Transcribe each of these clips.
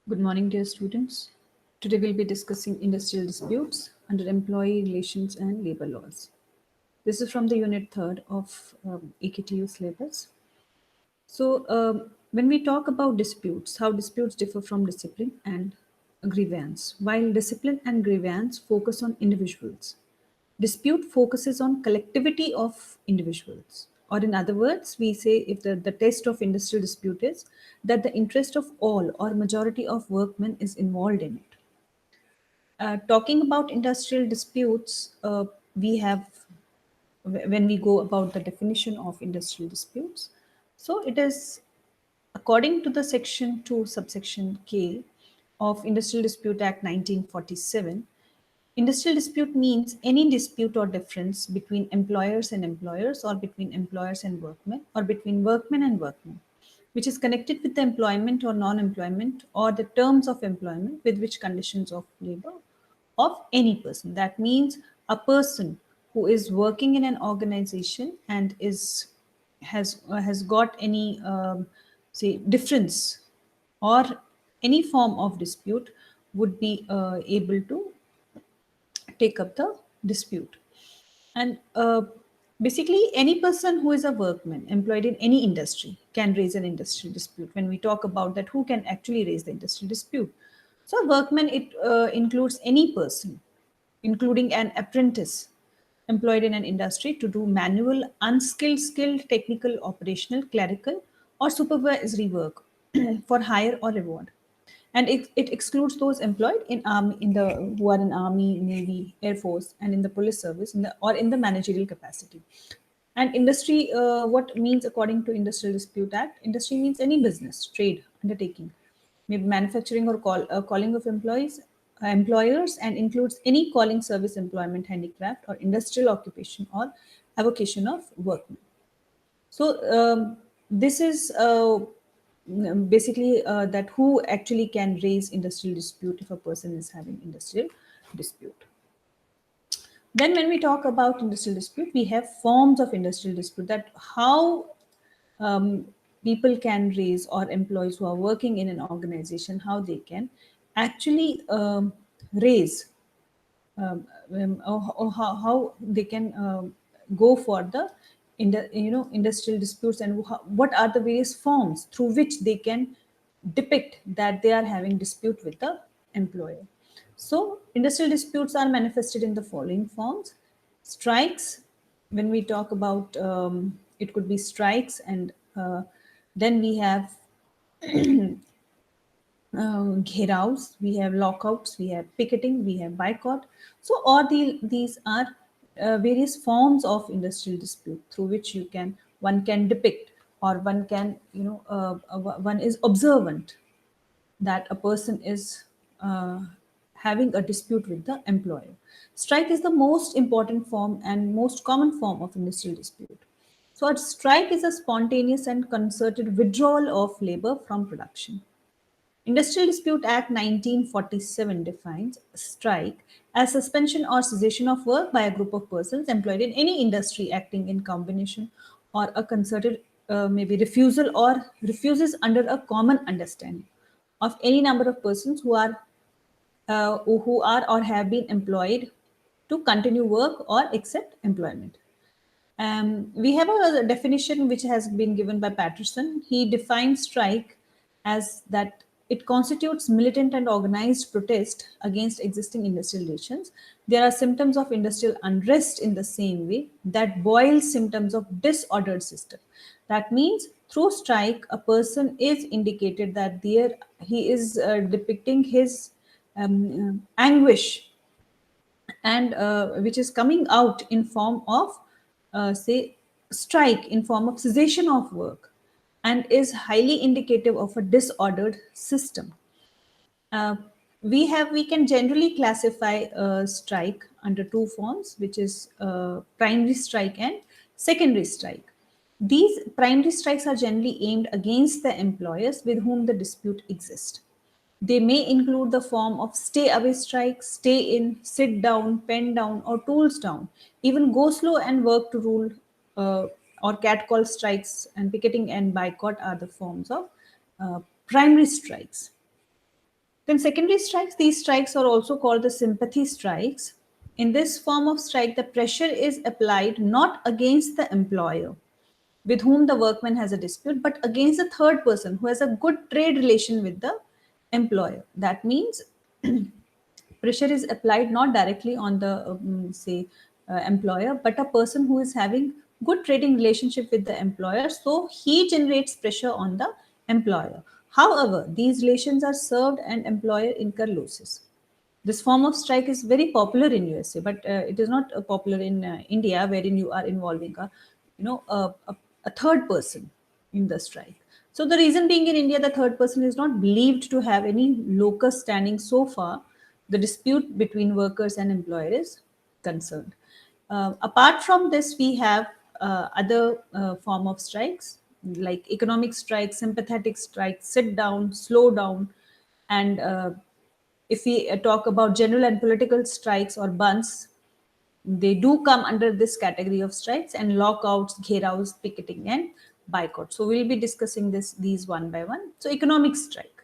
Good morning, dear students. Today we'll be discussing industrial disputes under employee relations and labor laws. This is from the unit 3rd of AKTU syllabus. So, when we talk about disputes, how disputes differ from discipline and grievance. While discipline and grievance focus on individuals, dispute focuses on collectivity of individuals. Or in other words, we say if the test of industrial dispute is that the interest of all or majority of workmen is involved in it. Talking about industrial disputes, we have when we go about the definition of industrial disputes. So it is according to the section 2 subsection K of Industrial Dispute Act 1947. Industrial dispute means any dispute or difference between employers and employers, or between employers and workmen, or between workmen and workmen, which is connected with the employment or non-employment or the terms of employment with which conditions of labor of any person. That means a person who is working in an organization and has got any say difference or any form of dispute would be able to take up the dispute. And basically, any person who is a workman employed in any industry can raise an industrial dispute. When we talk about that, who can actually raise the industrial dispute? So, a workman, it includes any person, including an apprentice employed in an industry to do manual, unskilled, skilled, technical, operational, clerical, or supervisory work for hire or reward. And it excludes those employed in army, in the who are in army, navy, air force, and in the police service, in the or in the managerial capacity. And industry, what means according to Industrial Dispute Act? Industry means any business, trade, undertaking, maybe manufacturing or calling of employers, and includes any calling, service, employment, handicraft, or industrial occupation or avocation of workmen. So this is basically that who actually can raise industrial dispute if a person is having industrial dispute. Then when we talk about industrial dispute, we have forms of industrial dispute, that how people can raise, or employees who are working in an organization, how they can actually raise or how they can go for the industrial disputes, and what are the various forms through which they can depict that they are having dispute with the employer. So industrial disputes are manifested in the following forms: strikes. When we talk about it could be strikes, and then we have gherraus, we have lockouts, we have picketing, we have boycott. So these are various forms of industrial dispute through which one can depict, or one can one is observant that a person is having a dispute with the employer. Strike is the most important form and most common form of industrial dispute. So a strike is a spontaneous and concerted withdrawal of labor from production. Industrial Dispute Act 1947 defines strike as suspension or cessation of work by a group of persons employed in any industry acting in combination, or a concerted maybe refusal or refuses under a common understanding of any number of persons who are or have been employed to continue work or accept employment. We have a definition which has been given by Patterson. He defines strike as that it constitutes militant and organized protest against existing industrial relations. There are symptoms of industrial unrest in the same way that Boyle's symptoms of disordered system. That means through strike, a person is indicated that he is depicting his anguish, and which is coming out in form of say strike, in form of cessation of work, and is highly indicative of a disordered system. uh, we can generally classify strike under two forms, which is primary strike and secondary strike. These primary strikes are generally aimed against the employers with whom the dispute exists. They may include the form of stay away strike, stay in, sit down, pen down, or tools down. Even go slow and work to rule or catcall strikes, and picketing and boycott are the forms of primary strikes. Then secondary strikes, these strikes are also called the sympathy strikes. In this form of strike, the pressure is applied not against the employer with whom the workman has a dispute, but against the third person who has a good trade relation with the employer. That means pressure is applied not directly on the say employer, but a person who is having good trading relationship with the employer, so he generates pressure on the employer. However, these relations are served and employer incur losses. This form of strike is very popular in USA, but it is not popular in India, wherein you are involving a a third person in the strike. So the reason being, in India, the third person is not believed to have any locus standing so far the dispute between workers and employer is concerned. Apart from this, we have other form of strikes like economic strikes, sympathetic strikes, sit down, slow down, and if we talk about general and political strikes or bunds, they do come under this category of strikes, and lockouts, gheravs, picketing, and boycott. So we'll be discussing these one by one. So economic strike.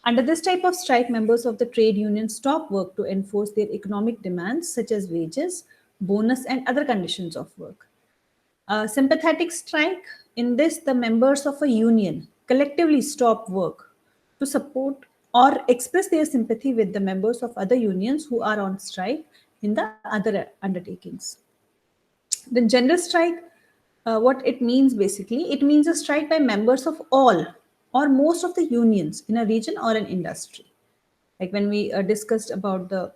Under this type of strike, members of the trade union stop work to enforce their economic demands such as wages, bonus, and other conditions of work. A sympathetic strike, in this, the members of a union collectively stop work to support or express their sympathy with the members of other unions who are on strike in the other undertakings. Then, general strike, what it means basically, it means a strike by members of all or most of the unions in a region or an industry. Like when we discussed about the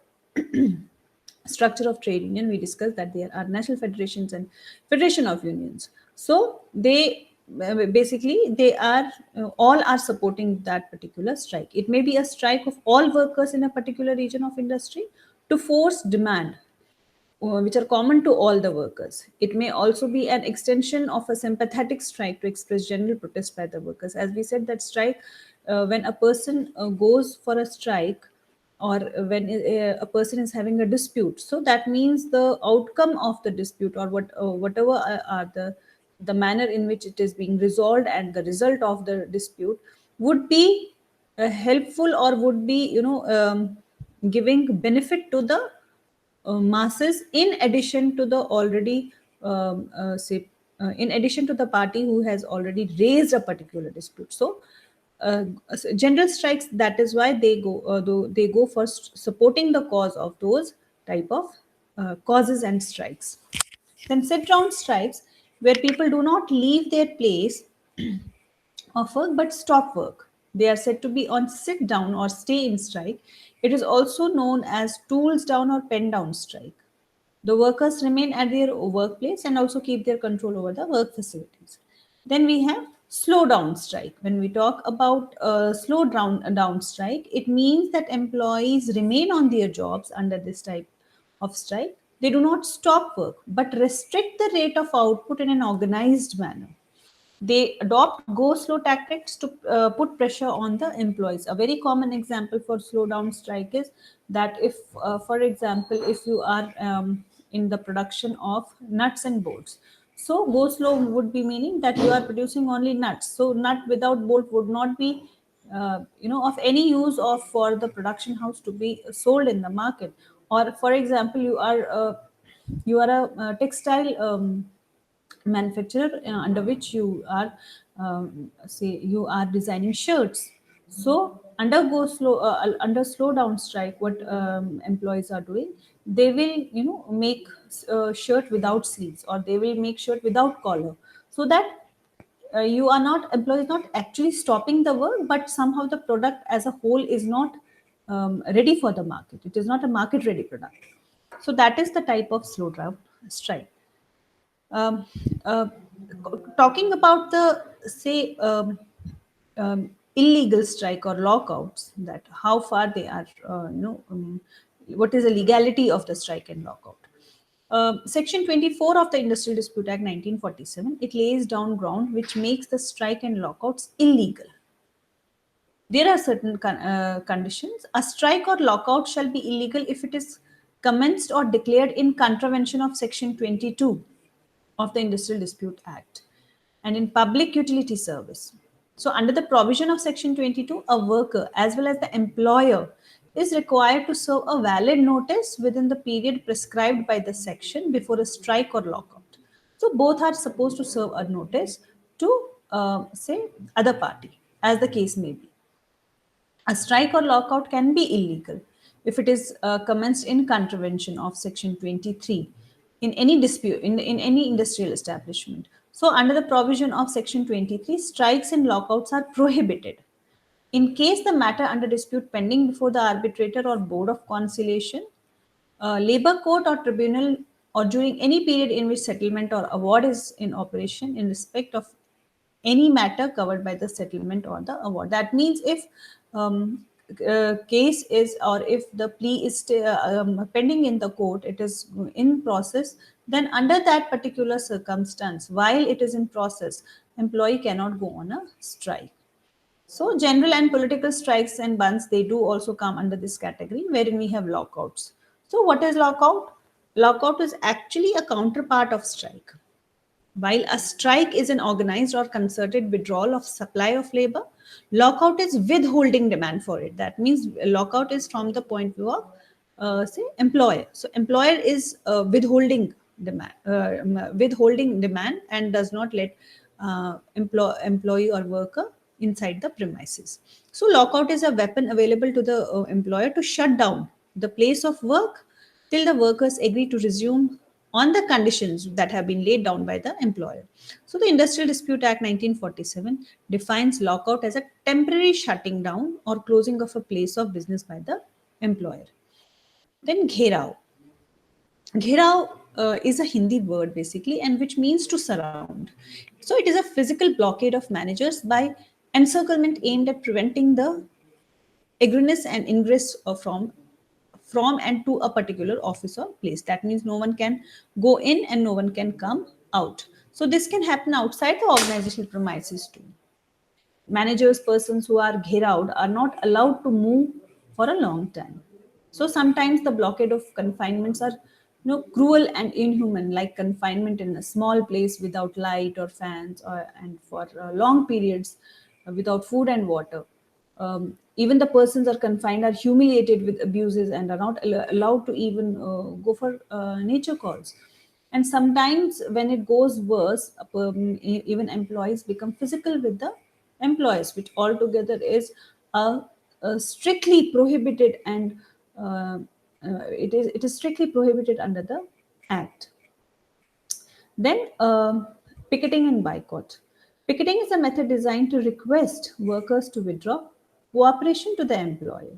structure of trade union, we discussed that there are national federations and federation of unions. So they basically they are all are supporting that particular strike. It may be a strike of all workers in a particular region of industry to force demand which are common to all the workers. It may also be an extension of a sympathetic strike to express general protest by the workers. As we said, that strike, when a person goes for a strike, or when a person is having a dispute, so that means the outcome of the dispute, or whatever are the manner in which it is being resolved, and the result of the dispute would be helpful, or would be giving benefit to the masses, in addition to the already say in addition to the party who has already raised a particular dispute. So general strikes, that is why they go first supporting the cause of those type of causes and strikes. Then sit down strikes, where people do not leave their place of work but stop work. They are said to be on sit down or stay in strike. It is also known as tools down or pen down strike. The workers remain at their workplace and also keep their control over the work facilities. Then we have slow down strike. When we talk about down strike, it means that employees remain on their jobs under this type of strike. They do not stop work but restrict the rate of output in an organized manner. They adopt go slow tactics to put pressure on the employees. A very common example for slow down strike is that if, for example, if you are in the production of nuts and bolts, so go slow would be meaning that you are producing only nuts. So nut without bolt would not be of any use of for the production house to be sold in the market. Or for example, you are a textile manufacturer under which you are say you are designing shirts. So under slow down strike, what employees are doing, they will make shirt without sleeves, or they will make shirt without collar, so that you are not employees not actually stopping the work, but somehow the product as a whole is not ready for the market. It is not a market ready product. So that is the type of slow down strike. um, uh, Talking about the say illegal strike or lockouts, that how far they are what is the legality of the strike and lockout. Section 24 of the Industrial Dispute Act 1947, it lays down ground which makes the strike and lockouts illegal. There are certain conditions. A strike or lockout shall be illegal if it is commenced or declared in contravention of Section 22 of the Industrial Dispute Act and in public utility service. So, under the provision of Section 22, a worker as well as the employer is required to serve a valid notice within the period prescribed by the section before a strike or lockout. So, both are supposed to serve a notice to, say, other party, as the case may be. A strike or lockout can be illegal if it is commenced in contravention of Section 23 in any dispute in any industrial establishment. So, under the provision of Section 23, strikes and lockouts are prohibited. In case the matter under dispute pending before the arbitrator or board of conciliation, labor court or tribunal, or during any period in which settlement or award is in operation in respect of any matter covered by the settlement or the award. That means if case is, or if the plea is still pending in the court, it is in process, then under that particular circumstance, while it is in process, employee cannot go on a strike. So general and political strikes and bans, they do also come under this category, wherein we have lockouts. So what is lockout? Lockout is actually a counterpart of strike. While a strike is an organized or concerted withdrawal of supply of labor, lockout is withholding demand for it. That means lockout is from the point of view of, say, employer. So employer is withholding demand and does not let employee or worker inside the premises. So lockout is a weapon available to the employer to shut down the place of work till the workers agree to resume on the conditions that have been laid down by the employer. So the Industrial Dispute Act 1947 defines lockout as a temporary shutting down or closing of a place of business by the employer. Then gherao. Gherao is a Hindi word basically, and which means to surround. So it is a physical blockade of managers by encirclement aimed at preventing the egress and ingress from and to a particular office or place. That means no one can go in and no one can come out. So this can happen outside the organizational premises too. Managers, persons who are gherowed, are not allowed to move for a long time. So sometimes the blockade of confinements are, cruel and inhuman, like confinement in a small place without light or fans, or and for long periods without food and water. Even the persons are confined are humiliated with abuses and are not allowed to even go for nature calls. And sometimes when it goes worse, even employees become physical with the employers, which altogether is strictly prohibited, and it is strictly prohibited under the act. Then picketing and boycott. Picketing is a method designed to request workers to withdraw cooperation to the employer.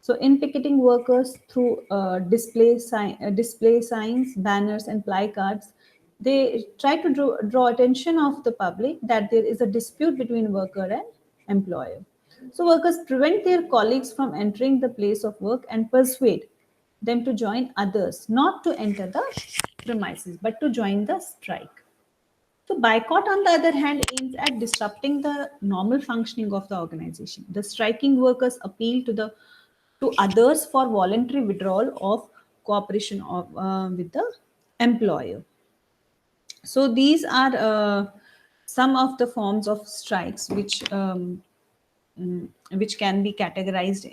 So, in picketing, workers through display signs, banners, and placards, they try to draw attention of the public that there is a dispute between worker and employer. So, workers prevent their colleagues from entering the place of work and persuade them to join others, not to enter the premises, but to join the strike. So, boycott, on the other hand, aims at disrupting the normal functioning of the organization. The striking workers appeal to others for voluntary withdrawal of cooperation with the employer. So, these are some of the forms of strikes which can be categorized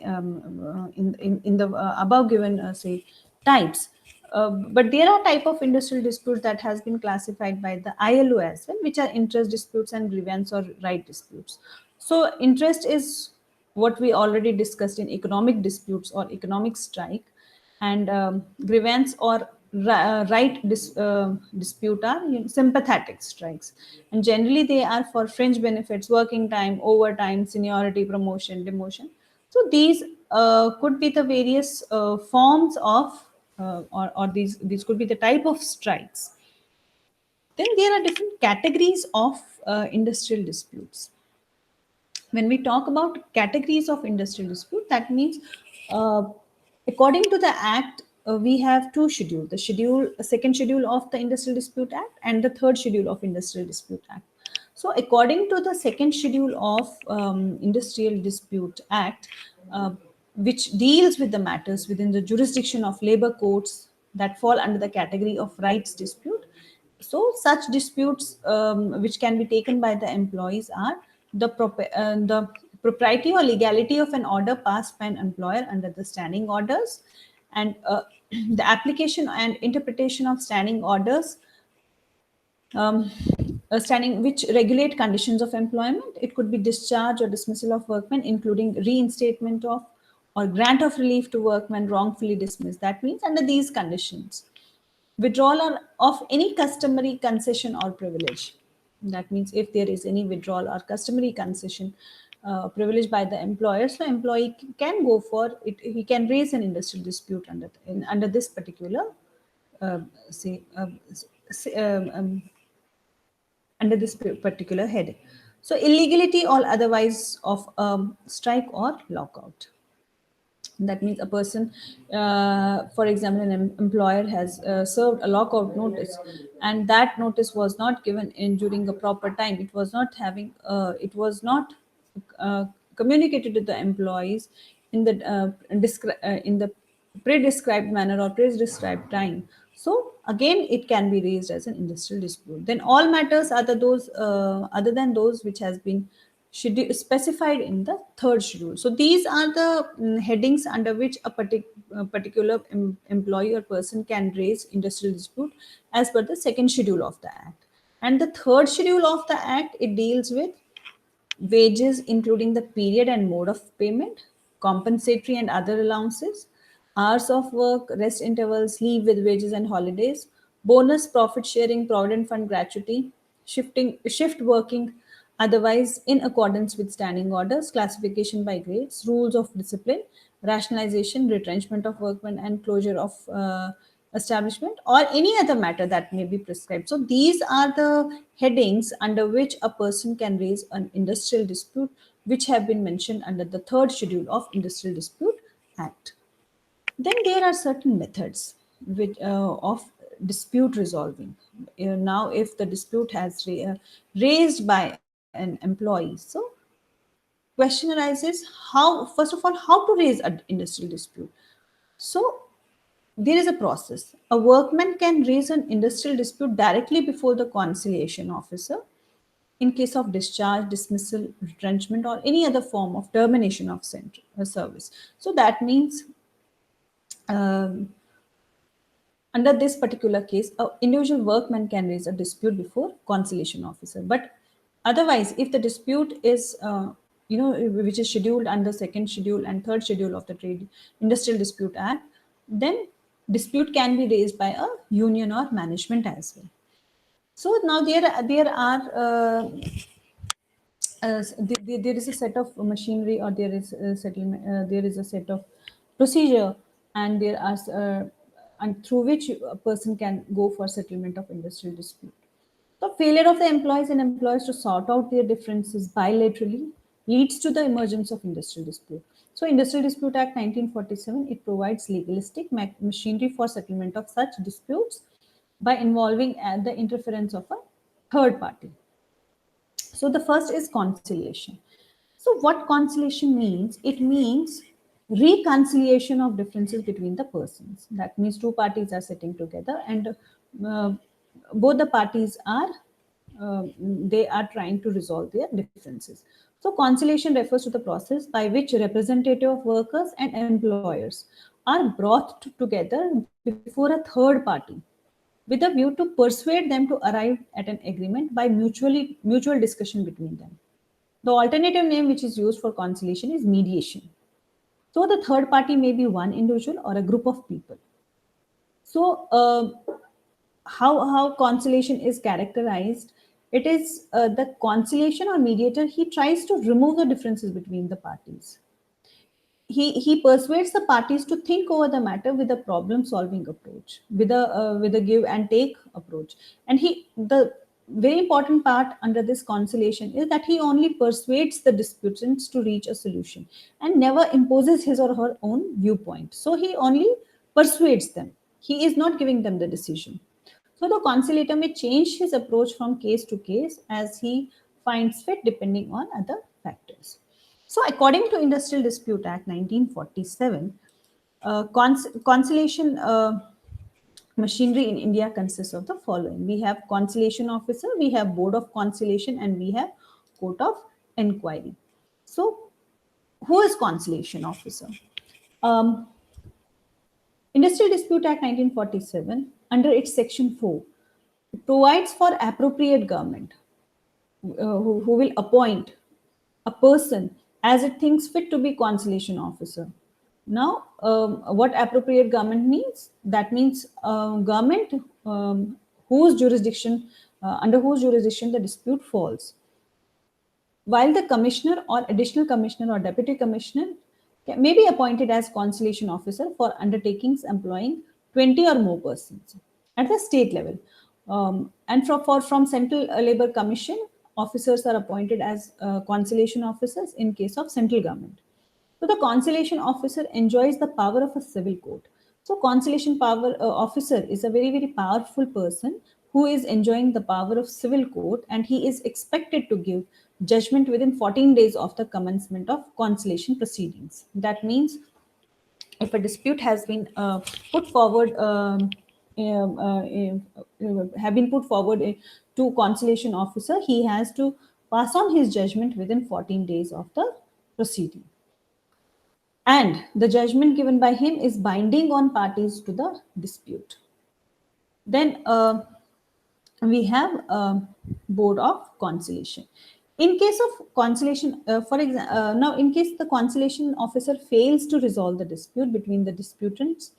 in the above given say types. But there are type of industrial disputes that has been classified by the ILO as well, which are interest disputes and grievance or right disputes. So interest is what we already discussed in economic disputes or economic strike, and grievance or dispute are sympathetic strikes, and generally they are for fringe benefits, working time, overtime, seniority, promotion, demotion. So these could be the various forms of or these could be the type of strikes. Then there are different categories of industrial disputes. When we talk about categories of industrial dispute, that means uh, according to the act, we have two schedules: the second schedule of the Industrial Dispute Act and the third schedule of Industrial Dispute Act. So according to the second schedule of Industrial Dispute Act, which deals with the matters within the jurisdiction of labor courts that fall under the category of rights dispute. So such disputes which can be taken by the employees are the propriety or legality of an order passed by an employer under the standing orders, and the application and interpretation of standing orders, um, standing which regulate conditions of employment. It could be discharge or dismissal of workmen, including reinstatement of or grant of relief to workmen wrongfully dismissed. That means under these conditions, withdrawal of any customary concession or privilege. That means if there is any withdrawal or customary concession privilege by the employer, so employee can go for it. He can raise an industrial dispute under this particular uh, say under this particular head. So illegality or otherwise of strike or lockout. That means a person, for example, an employer has served a lockout notice, and that notice was not given in during a proper time. It was not uh, communicated to the employees in the in the pre-described manner or pre-described time. So again, it can be raised as an industrial dispute. Then all matters other than those which has been specified in the third schedule. So these are the headings under which a particular employee or person can raise industrial dispute as per the second schedule of the act. And the third schedule of the act, it deals with wages, including the period and mode of payment, compensatory and other allowances, hours of work, rest intervals, leave with wages and holidays, bonus, profit sharing, provident fund gratuity, shift working otherwise in accordance with standing orders, classification by grades, rules of discipline, rationalization, retrenchment of workmen, and closure of establishment, or any other matter that may be prescribed. So these are the headings under which a person can raise an industrial dispute, which have been mentioned under the third schedule of Industrial Dispute Act. Then there are certain methods of dispute resolving. Now, if the dispute has raised by an employee, so question arises: how, first of all, how to raise an industrial dispute? So there is a process. A workman can raise an industrial dispute directly before the conciliation officer in case of discharge, dismissal, retrenchment, or any other form of termination of service. So that means, um, under this particular case, a individual workman can raise a dispute before conciliation officer. But otherwise, if the dispute is which is scheduled under second schedule and third schedule of the Trade Industrial Dispute Act, then dispute can be raised by a union or management as well. So now there are there is a set of machinery, or there is a settlement, there is a set of procedure, and there are and through which a person can go for settlement of industrial dispute. The failure of the employees and employers to sort out their differences bilaterally leads to the emergence of industrial dispute. So Industrial Dispute Act 1947, it provides legalistic machinery for settlement of such disputes by involving the interference of a third party. So the first is conciliation. So what conciliation means? It means reconciliation of differences between the persons. That means two parties are sitting together, and both the parties are they are trying to resolve their differences. So conciliation refers to the process by which representative of workers and employers are brought together before a third party with a view to persuade them to arrive at an agreement by mutual discussion between them. The alternative name which is used for conciliation is mediation. So the third party may be one individual or a group of people. So how conciliation is characterized? It is the conciliation or mediator, he tries to remove the differences between the parties. He persuades the parties to think over the matter with a problem solving approach, with a give and take approach. And the very important part under this conciliation is that he only persuades the disputants to reach a solution and never imposes his or her own viewpoint. So he only persuades them, he is not giving them the decision. So the conciliator may change his approach from case to case as he finds fit, depending on other factors. So, according to Industrial Dispute Act 1947, conciliation machinery in India consists of the following. We have conciliation officer, we have board of conciliation, and we have court of inquiry. So, who is conciliation officer? Um, Industrial Dispute Act 1947, under its section 4, provides for appropriate government who will appoint a person as it thinks fit to be conciliation officer. Now, what appropriate government means? That means government whose jurisdiction, under whose jurisdiction the dispute falls. While the commissioner or additional commissioner or deputy commissioner may be appointed as conciliation officer for undertakings employing 20 or more persons at the state level. And from Central Labor Commission, officers are appointed as conciliation officers in case of central government. So the conciliation officer enjoys the power of a civil court. So conciliation power officer is a very, very powerful person who is enjoying the power of civil court, and he is expected to give judgment within 14 days of the commencement of conciliation proceedings. That means if a dispute has been put forward have been put forward to conciliation officer, he has to pass on his judgment within 14 days of the proceeding, and the judgment given by him is binding on parties to the dispute. Then we have a board of conciliation. In case of conciliation, for example, now in case the conciliation officer fails to resolve the dispute between the disputants,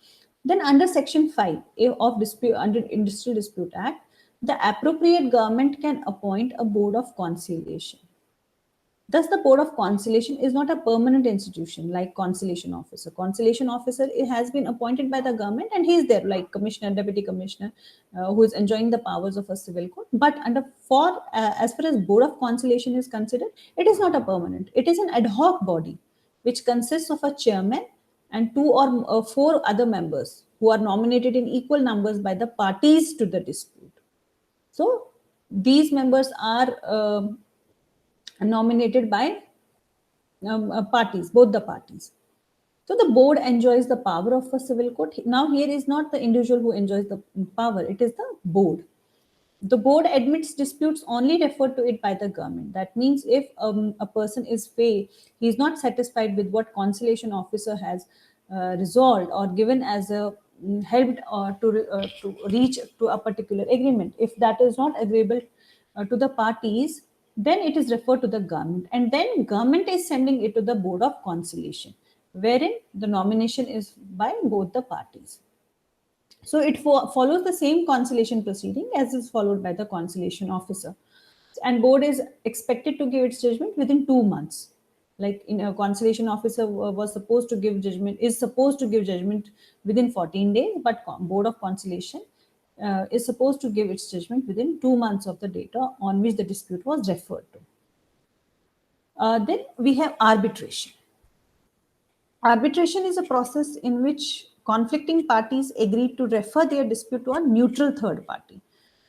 then under section 5 of dispute under Industrial Dispute Act, the appropriate government can appoint a board of conciliation. Thus, the Board of Conciliation is not a permanent institution like conciliation officer. Conciliation officer, it has been appointed by the government, and he is there like commissioner, deputy commissioner, who is enjoying the powers of a civil court. But as far as Board of Conciliation is considered, it is not a permanent. It is an ad hoc body which consists of a chairman and two or four other members who are nominated in equal numbers by the parties to the dispute. So these members are nominated by parties, both the parties. So the board enjoys the power of a civil court. Now here is not the individual who enjoys the power, it is the board. The board admits disputes only referred to it by the government. That means if a person is he is not satisfied with what conciliation officer has resolved or given as a helped to reach to a particular agreement. If that is not agreeable to the parties, then it is referred to the government, and then government is sending it to the board of conciliation, wherein the nomination is by both the parties. So it follows the same conciliation proceeding as is followed by the conciliation officer, and board is expected to give its judgment within 2 months. Like in a conciliation officer was supposed to give judgment, is supposed to give judgment within 14 days, but board of conciliation is supposed to give its judgment within 2 months of the date on which the dispute was referred to. Then we have arbitration. Arbitration is a process in which conflicting parties agree to refer their dispute to a neutral third party,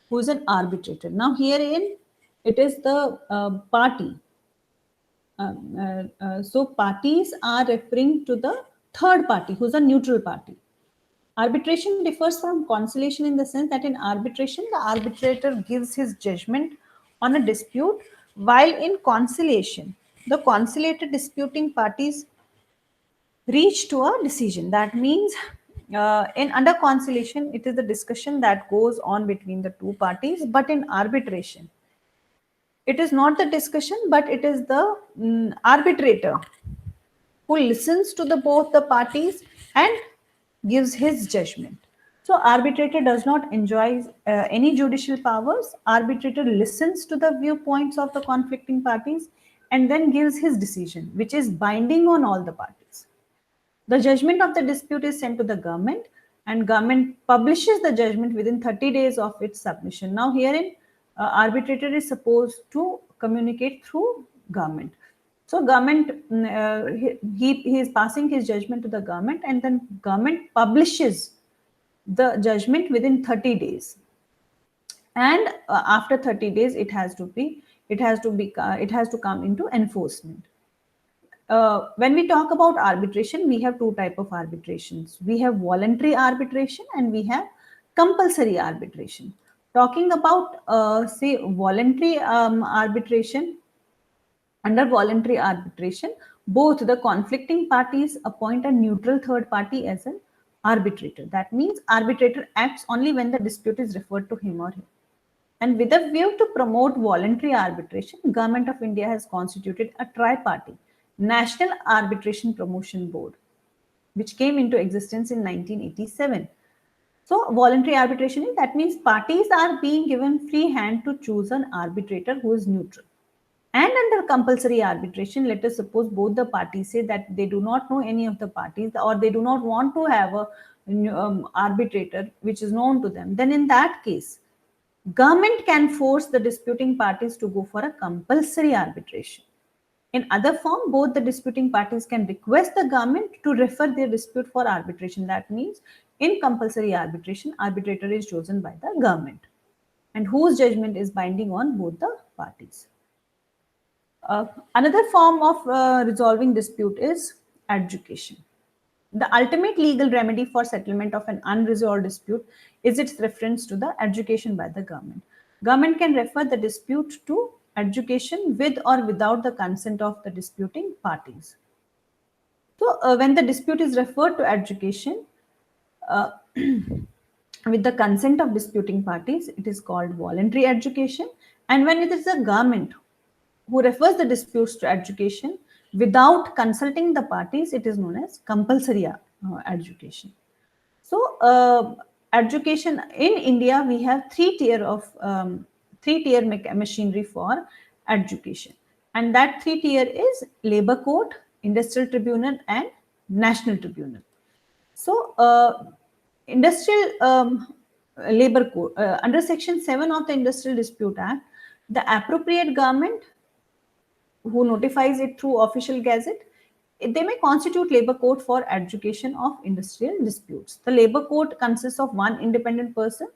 who is an arbitrator. Now, herein, it is the party. So, parties are referring to the third party, who is a neutral party. Arbitration differs from conciliation in the sense that in arbitration, the arbitrator gives his judgment on a dispute, while in conciliation, the conciliated disputing parties reach to a decision. That means in under conciliation, it is the discussion that goes on between the two parties, but in arbitration, it is not the discussion, but it is the arbitrator who listens to both the parties and gives his judgment. So arbitrator does not enjoy any judicial powers. Arbitrator listens to the viewpoints of the conflicting parties and then gives his decision, which is binding on all the parties. The judgment of the dispute is sent to the government, and government publishes the judgment within 30 days of its submission. Now herein, arbitrator is supposed to communicate through government. So government, he is passing his judgment to the government, and then government publishes the judgment within 30 days. And after 30 days, it has to come into enforcement. When we talk about arbitration, we have two types of arbitrations. We have voluntary arbitration and we have compulsory arbitration. Talking about, say, voluntary arbitration, Under voluntary arbitration, both the conflicting parties appoint a neutral third party as an arbitrator. That means arbitrator acts only when the dispute is referred to him or her. And with a view to promote voluntary arbitration, Government of India has constituted a tri-party National Arbitration Promotion Board, which came into existence in 1987. So voluntary arbitration is, that means parties are being given free hand to choose an arbitrator who is neutral. And under compulsory arbitration, let us suppose both the parties say that they do not know any of the parties, or they do not want to have a arbitrator which is known to them. Then in that case, government can force the disputing parties to go for a compulsory arbitration. In other form, both the disputing parties can request the government to refer their dispute for arbitration. That means in compulsory arbitration, arbitrator is chosen by the government and whose judgment is binding on both the parties. Another form of resolving dispute is adjudication. The ultimate legal remedy for settlement of an unresolved dispute is its reference to the adjudication by the government. Government can refer the dispute to adjudication with or without the consent of the disputing parties. So, when the dispute is referred to adjudication uh, with the consent of disputing parties, it is called voluntary adjudication. And when it is the government who refers the disputes to adjudication without consulting the parties, it is known as compulsory adjudication. So, adjudication in India, we have three-tier machinery for adjudication, and that three-tier is Labor Court, Industrial Tribunal, and National Tribunal. So, industrial labor code under Section 7 of the Industrial Dispute Act, the appropriate government who notifies it through official gazette, they may constitute labor court for adjudication of industrial disputes. The labor court consists of one independent person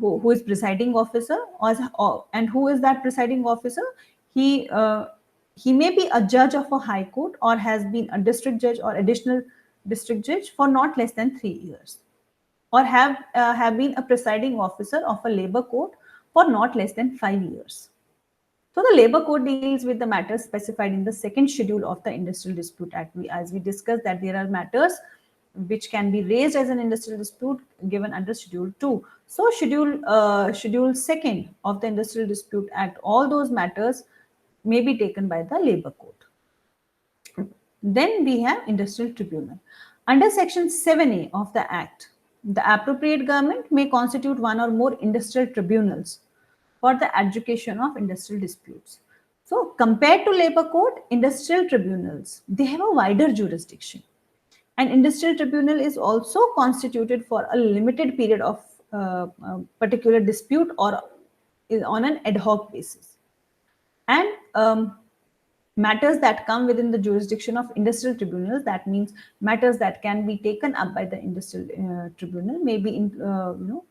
who is presiding officer, and who is that presiding officer? He he may be a judge of a high court or has been a district judge or additional district judge for not less than 3 years, or have been a presiding officer of a labor court for not less than 5 years. So the Labour Code deals with the matters specified in the second schedule of the Industrial Dispute Act. As we discussed that there are matters which can be raised as an industrial dispute given under Schedule 2. So Schedule 2nd of the Industrial Dispute Act, all those matters may be taken by the Labour Code. Then we have Industrial Tribunal. Under Section 7A of the Act, the appropriate government may constitute one or more industrial tribunals for the adjudication of industrial disputes. So compared to labor court, industrial tribunals, they have a wider jurisdiction. An industrial tribunal is also constituted for a limited period of particular dispute or is on an ad hoc basis. And matters that come within the jurisdiction of industrial tribunals, that means matters that can be taken up by the industrial tribunal, may be in,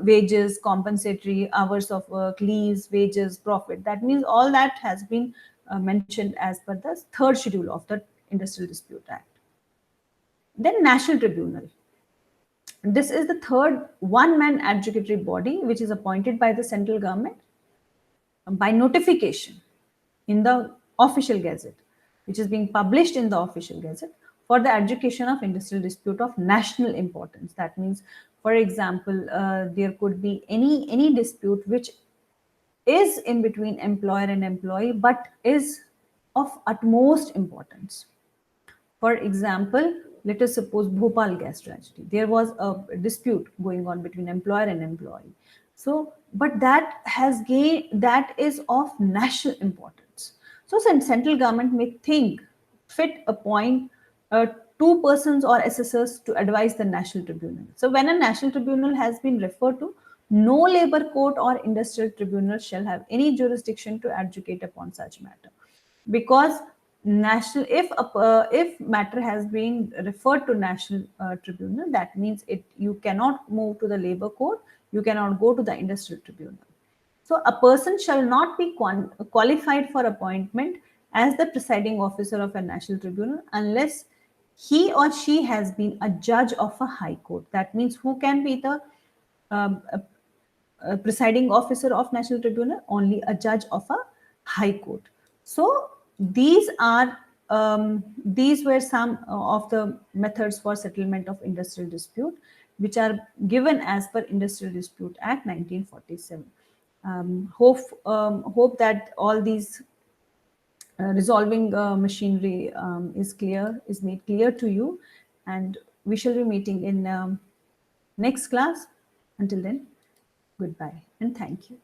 wages, compensatory hours of work, leaves, wages, profit. That means all that has been mentioned as per the third schedule of the Industrial Dispute Act. Then National Tribunal. This is the third one-man adjudicatory body which is appointed by the central government by notification in the official gazette, which is being published in the official gazette for the adjudication of industrial dispute of national importance. That means, for example, there could be any dispute which is in between employer and employee but is of utmost importance. For example, let us suppose Bhopal gas tragedy. There was a dispute going on between employer and employee. So, but that is of national importance. So, central government may think fit appoint two persons or assessors to advise the national tribunal. So, when a national tribunal has been referred to, no labor court or industrial tribunal shall have any jurisdiction to adjudicate upon such matter, because national if matter has been referred to national tribunal, that means you cannot move to the labor court, you cannot go to the industrial tribunal. So a person shall not be qualified for appointment as the presiding officer of a national tribunal unless he or she has been a judge of a high court. That means who can be the presiding officer of national tribunal? Only a judge of a high court. So these were some of the methods for settlement of industrial dispute, which are given as per Industrial Dispute Act 1947. Hope that all these resolving machinery is made clear to you, and we shall be meeting in next class. Until then, goodbye and thank you.